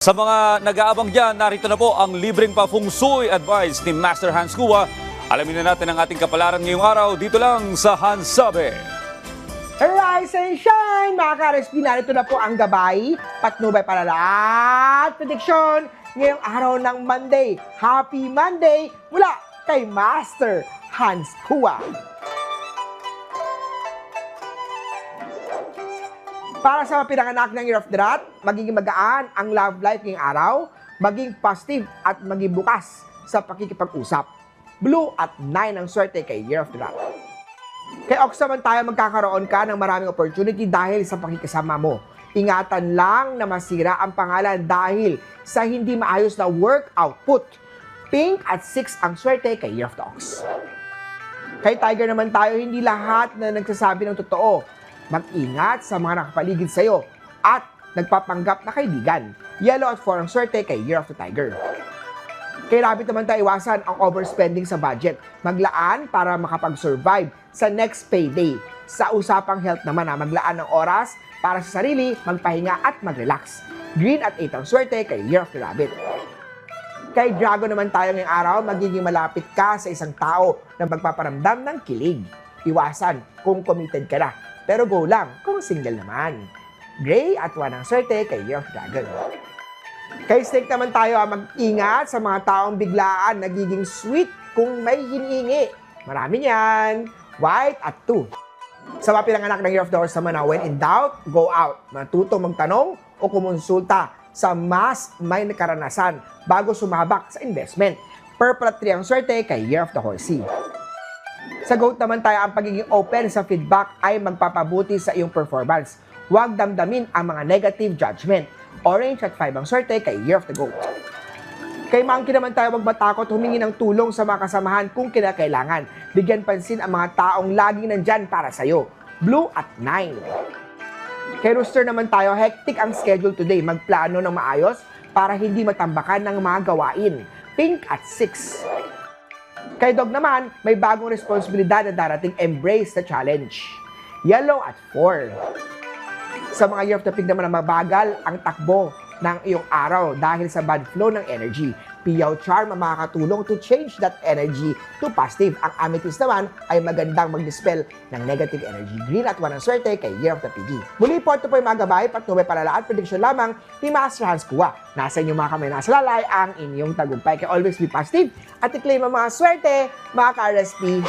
Sa mga nag-aabang dyan, narito na po ang libreng pa-feng shui advice ni Master Hans Kua. Alamin na natin ang ating kapalaran ngayong araw dito lang sa Hans Sabi. Rise and shine! Mga ka-RSP, narito na po ang gabay, patnubay palalat, prediksyon ngayong araw ng Monday. Happy Monday mula kay Master Hans Kua. Para sa mga pinanganak ng Year of the Rat, magiging magaan ang love life ngayong araw, maging positive at maging bukas sa pakikipag-usap. Blue at 9 ang swerte kay Year of the Rat. Kay Ox naman tayo, magkakaroon ka ng maraming opportunity dahil sa pakikasama mo. Ingatan lang na masira ang pangalan dahil sa hindi maayos na work output. Pink at 6 ang swerte kay Year of the Ox. Kay Tiger naman tayo, hindi lahat na nagsasabi ng totoo. Mag-ingat sa mga nakapaligid sa iyo at nagpapanggap na kaibigan. Yellow at 4 ang swerte kay Year of the Tiger. Kay Rabbit naman tayo, iwasan ang overspending sa budget. Maglaan para makapag-survive sa next payday. Sa usapang health naman, maglaan ng oras para sa sarili, magpahinga at mag-relax. Green at 8 ang swerte kay Year of the Rabbit. Kay Dragon naman tayo ngayong araw, magiging malapit ka sa isang tao na magpaparamdam ng kilig. Iwasan kung committed ka na. Pero go lang kung single naman. Gray at 1 ang swerte kay Year of Dragon. Kay Snake naman tayo, mag-ingat sa mga taong biglaan nagiging sweet kung may hinihingi. Marami niyan. White at 2. Sa mga pinanganak ng Year of the Horse naman, when in doubt, go out. Matutong magtanong o kumonsulta sa mas may karanasan bago sumabak sa investment. Purple at 3 ang swerte kay Year of the Horsey. Sa Goat naman tayo, ang pagiging open sa feedback ay magpapabuti sa iyong performance. Huwag damdamin ang mga negative judgment. Orange at 5 ang swerte kay Year of the Goat. Kay Monkey naman tayo, huwag matakot humingi ng tulong sa mga kasamahan kung kinakailangan. Bigyan pansin ang mga taong laging nandyan para sa'yo. Blue at 9. Kay Rooster naman tayo, hectic ang schedule today. Magplano ng maayos para hindi matambakan ng mga gawain. Pink at 6. Kay Dog naman, may bagong responsibilidad na darating, embrace the challenge. Yellow at 4. Sa mga Year of the Pig naman, mabagal ang takbo ng iyong araw dahil sa bad flow ng energy. Piyaw Charm ang makakatulong to change that energy to positive. Ang Amethyst naman ay magandang mag-dispel ng negative energy. Green at 1 ang swerte kay Year of the Piggy. Muli po, ito po yung mga gabay, patnubay palalaan, prediksyon lamang ni Master Hans Kua. Nasa inyong mga kamay, nasa lalay ang inyong tagumpay. Kaya always be positive at i-claim ang mga swerte, mga ka-RSP.